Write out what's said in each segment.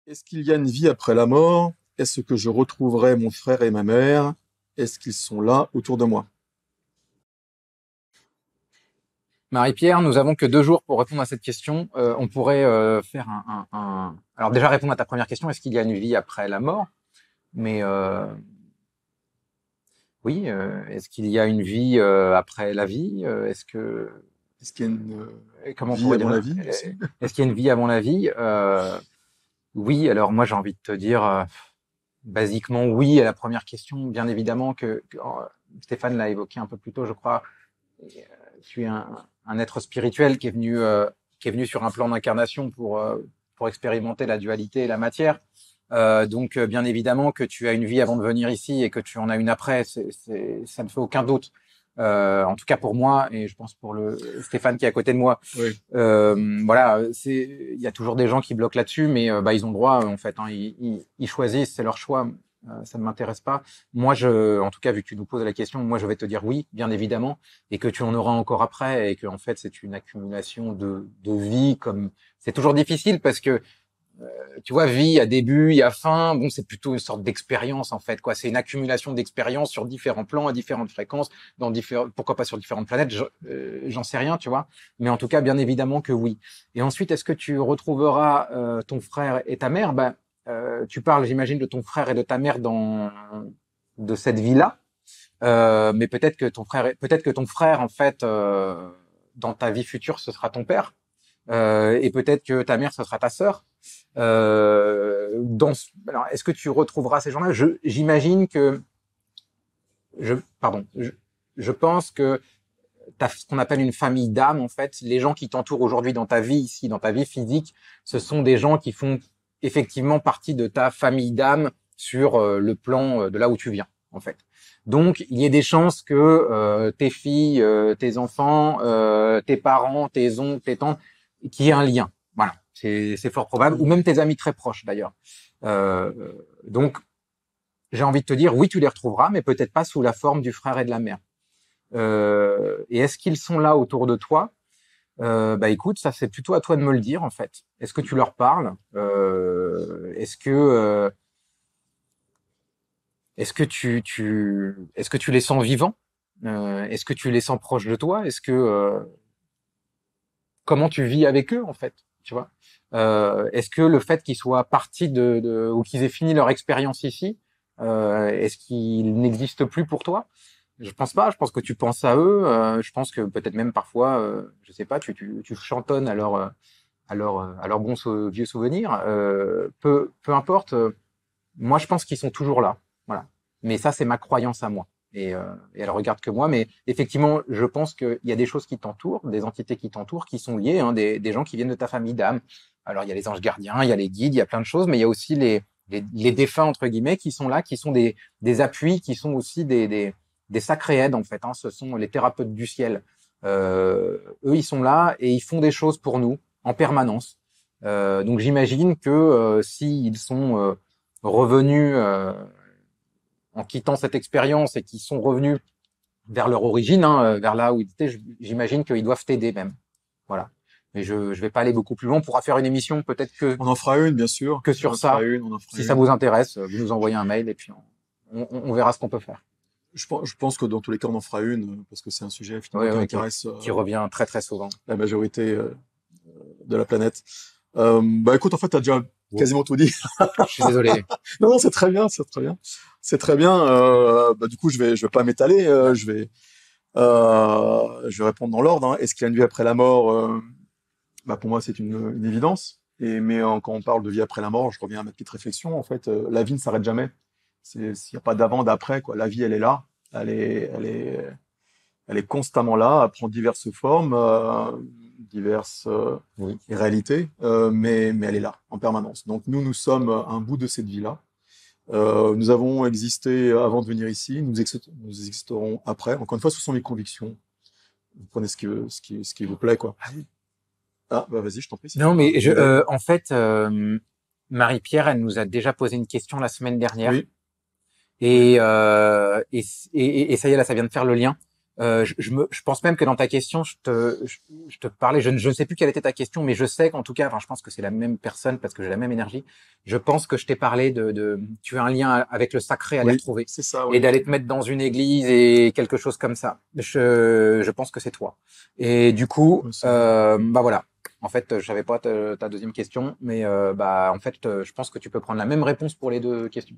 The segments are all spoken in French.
Est-ce qu'il y a une vie après la mort? Est-ce que je retrouverai mon frère et ma mère? Est-ce qu'ils sont là autour de moi? Marie-Pierre, nous avons que 2 jours pour répondre à cette question. On pourrait faire Alors déjà répondre à ta première question, est-ce qu'il y a une vie après la mort? Mais oui, est-ce qu'il y a une vie après la vie? Est-ce qu'il y a une Comment on vie pourrait avant dire la ça? vie aussi? Est-ce qu'il y a une vie avant la vie? Oui, alors moi j'ai envie de te dire, basiquement oui à la première question. Bien évidemment Stéphane l'a évoqué un peu plus tôt, je crois. Tu es un être spirituel qui est venu sur un plan d'incarnation pour expérimenter la dualité et la matière. Donc, bien évidemment que tu as une vie avant de venir ici et que tu en as une après, ça ne fait aucun doute. En tout cas pour moi et je pense pour le Stéphane qui est à côté de moi. Oui. Voilà, il y a toujours des gens qui bloquent là-dessus, mais bah, ils ont le droit en fait. Hein, ils choisissent, c'est leur choix. Ça ne m'intéresse pas. Moi, en tout cas, vu que tu nous poses la question, moi, je vais te dire oui, bien évidemment, et que tu en auras encore après, et que en fait, c'est une accumulation de vie. Comme c'est toujours difficile parce que tu vois, vie, il y a début, il y a fin. Bon, c'est plutôt une sorte d'expérience en fait, quoi. C'est une accumulation d'expériences sur différents plans, à différentes fréquences, pourquoi pas sur différentes planètes. J'en sais rien, tu vois. Mais en tout cas, bien évidemment que oui. Et ensuite, est-ce que tu retrouveras ton frère et ta mère? Ben, tu parles, j'imagine, de ton frère et de ta mère dans de cette vie-là. Mais peut-être que ton frère, en fait, dans ta vie future, ce sera ton père. Et peut-être que ta mère, ce sera ta sœur. Alors, est-ce que tu retrouveras ces gens-là? J'imagine que, pardon, je pense que t'as ce qu'on appelle une famille d'âme, en fait. Les gens qui t'entourent aujourd'hui dans ta vie ici, dans ta vie physique, ce sont des gens qui font effectivement partie de ta famille d'âme sur le plan de là où tu viens, en fait. Donc, il y a des chances que tes filles, tes enfants, tes parents, tes oncles, tes tantes, qu'il y ait un lien. Voilà, c'est fort probable, ou Oui. même tes amis très proches d'ailleurs. Euh, donc, j'ai envie de te dire, oui, tu les retrouveras, mais peut-être pas sous la forme du frère et de la mère. Et est-ce qu'ils sont là autour de toi? Bah écoute, ça c'est plutôt à toi de me le dire en fait. Est-ce que tu leur parles? Est-ce que est-ce que tu les sens vivants? Est-ce que tu les sens proches de toi? Comment tu vis avec eux en fait? Tu vois? Est-ce que le fait qu'ils soient partis ou qu'ils aient fini leur expérience ici, est-ce qu'ils n'existent plus pour toi? Je pense pas. Je pense que tu penses à eux. Je pense que peut-être même parfois, je sais pas, tu chantonnes à leur vieux souvenirs. Peu importe. Moi, je pense qu'ils sont toujours là. Voilà. Mais ça, c'est ma croyance à moi. Et elle regarde que moi. Mais effectivement, je pense qu'il y a des choses qui t'entourent, des entités qui t'entourent, qui sont liées, hein, des gens qui viennent de ta famille d'âme. Alors, il y a les anges gardiens, il y a les guides, il y a plein de choses, mais il y a aussi les défunts, entre guillemets, qui sont là, qui sont des appuis, qui sont aussi des sacrés aides, en fait. Hein. Ce sont les thérapeutes du ciel. Eux, ils sont là et ils font des choses pour nous en permanence. Donc, j'imagine que s'ils sont revenus en quittant cette expérience et qui sont revenus vers leur origine, hein, vers là où ils étaient, j'imagine qu'ils doivent t'aider même. Voilà. Mais je vais pas aller beaucoup plus loin. On pourra faire une émission peut-être On en fera une, bien sûr. que On sur en fera ça. une, on en fera Si ça une. vous intéresse, vous nous envoyez un mail et puis on verra ce qu'on peut faire. Je pense que dans tous les cas, on en fera une, parce que c'est un sujet finalement Oui, qui oui, intéresse qui revient très très souvent. la majorité de la planète. Bah écoute, en fait, tu as déjà Wow. quasiment tout dit. Je suis désolé. Non, non, c'est très bien, c'est très bien. C'est très bien. Bah, du coup, je vais pas m'étaler. Je vais répondre dans l'ordre. Hein. Est-ce qu'il y a une vie après la mort? Bah, pour moi, c'est une évidence. Quand on parle de vie après la mort, je reviens à ma petite réflexion. En fait, la vie ne s'arrête jamais. S'il n'y a pas d'avant, d'après, quoi. La vie, elle est là. Elle est constamment là. Elle prend diverses formes, diverses Oui. réalités, mais elle est là en permanence. Donc nous sommes un bout de cette vie-là. Nous avons existé avant de venir ici. Nous existerons après. Encore une fois, ce sont mes convictions. Vous prenez ce qui vous plaît, quoi. Ah oui. Ah, bah vas-y, je t'en prie, si tu Non, as mais une idée. en fait, Marie-Pierre, elle nous a déjà posé une question la semaine dernière. Oui, oui, Et ça y est, là, ça vient de faire le lien. Je pense même que dans ta question, je te parlais, je ne sais plus quelle était ta question, mais je sais qu'en tout cas, enfin, je pense que c'est la même personne parce que j'ai la même énergie. Je pense que je t'ai parlé tu as un lien avec le sacré à les Oui, retrouver c'est ça, et oui. d'aller te mettre dans une église et quelque chose comme ça. Je pense que c'est toi. Et du coup, Ouais, c'est bon. bah voilà. En fait, je savais pas ta deuxième question, mais bah en fait, je pense que tu peux prendre la même réponse pour les deux questions.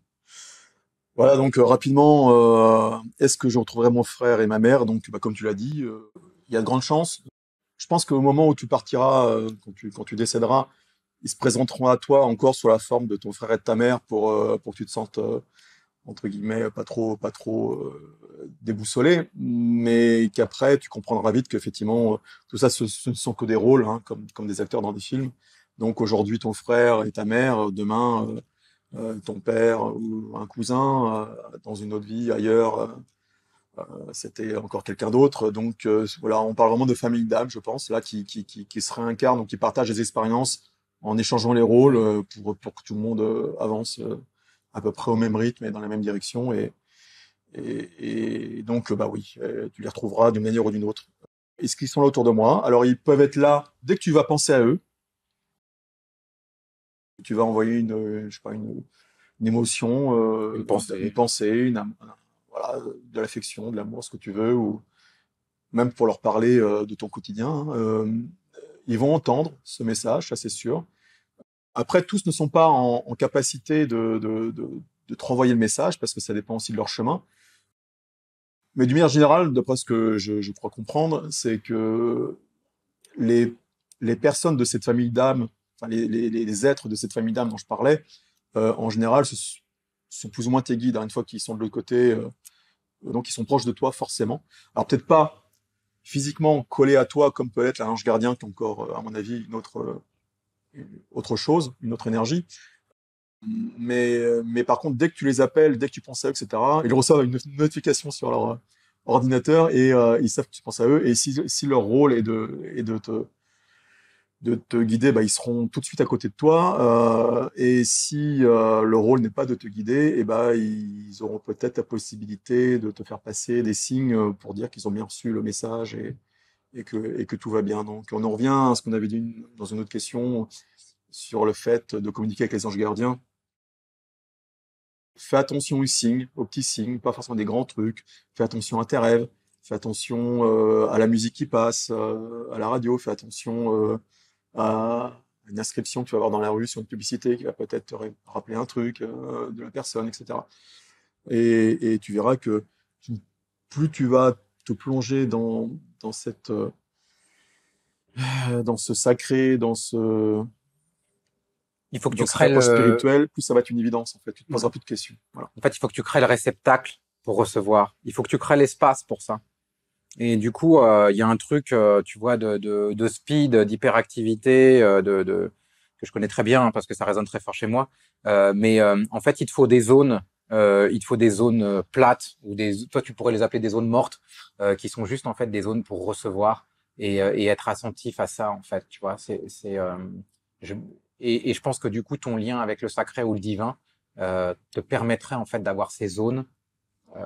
Voilà, donc rapidement, est-ce que je retrouverai mon frère et ma mère? Donc, bah, comme tu l'as dit, il y a de grandes chances. Je pense qu'au moment où tu partiras, quand tu décéderas, ils se présenteront à toi encore sous la forme de ton frère et de ta mère pour que tu te sentes, entre guillemets, pas trop déboussolé, mais qu'après, tu comprendras vite qu'effectivement, tout ça, ce ne sont que des rôles, hein, comme des acteurs dans des films. Donc aujourd'hui, ton frère et ta mère, demain, ton père ou un cousin, dans une autre vie, ailleurs, c'était encore quelqu'un d'autre. Donc voilà, on parle vraiment de famille d'âme, je pense, là, qui se réincarne, donc qui partage des expériences en échangeant les rôles pour que tout le monde avance à peu près au même rythme et dans la même direction. Et donc, bah oui, tu les retrouveras d'une manière ou d'une autre. Est-ce qu'ils sont là autour de moi? Alors, ils peuvent être là dès que tu vas penser à eux. Tu vas envoyer je sais pas, une émotion, Une une pensée. pensée, voilà, de l'affection, de l'amour, ce que tu veux, ou même pour leur parler de ton quotidien, hein. Ils vont entendre ce message, ça c'est sûr. Après, tous ne sont pas en capacité de te renvoyer le message, parce que ça dépend aussi de leur chemin. Mais d'une manière générale, d'après ce que je crois comprendre, c'est que les, les personnes de cette famille d'âmes, enfin les êtres de cette famille d'âmes dont je parlais, en général, sont plus ou moins tes guides, hein, une fois qu'ils sont de l'autre côté, donc ils sont proches de toi forcément. Alors peut-être pas physiquement collés à toi comme peut être l'ange gardien, qui est encore, à mon avis, une autre chose, une autre énergie. Mais par contre, dès que tu les appelles, dès que tu penses à eux, etc., ils reçoivent une notification sur leur ordinateur et ils savent que tu penses à eux. Et si leur rôle est de te guider, bah, ils seront tout de suite à côté de toi. Et si le rôle n'est pas de te guider, et bah, ils auront peut-être la possibilité de te faire passer des signes pour dire qu'ils ont bien reçu le message et que tout va bien. Donc on en revient à ce qu'on avait dit dans une autre question sur le fait de communiquer avec les anges gardiens. Fais attention aux signes, aux petits signes, pas forcément des grands trucs. Fais attention à tes rêves. Fais attention à la musique qui passe, à la radio. Fais attention à une inscription que tu vas voir dans la rue sur une publicité qui va peut-être rappeler un truc de la personne, etc. Et tu verras que plus tu vas te plonger dans dans ce sacré, Il faut que tu dans cette crées approche spirituelle, plus ça va être une évidence, en fait. Tu te poseras voilà. plus de questions. Voilà. En fait, il faut que tu crées le réceptacle pour recevoir. Il faut que tu crées l'espace pour ça. Et du coup, il y a un truc, tu vois, de speed, d'hyperactivité, que je connais très bien hein, parce que ça résonne très fort chez moi. Mais en fait, il te faut des zones, il te faut des zones plates ou toi, tu pourrais les appeler des zones mortes, qui sont juste en fait des zones pour recevoir et être attentif à ça. En fait, tu vois, je, et je pense que du coup, ton lien avec le sacré ou le divin te permettrait en fait d'avoir ces zones euh,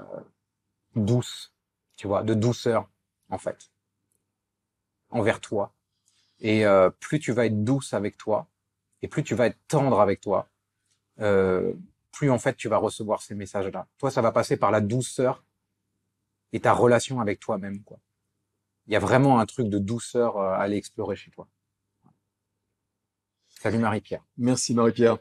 douces, tu vois, de douceur en fait envers toi. Et plus tu vas être douce avec toi, et plus tu vas être tendre avec toi, euh, plus en fait tu vas recevoir ces messages-là. Toi, ça va passer par la douceur et ta relation avec toi-même, quoi. Il y a vraiment un truc de douceur à aller explorer chez toi. Salut Marie-Pierre. Merci Marie-Pierre.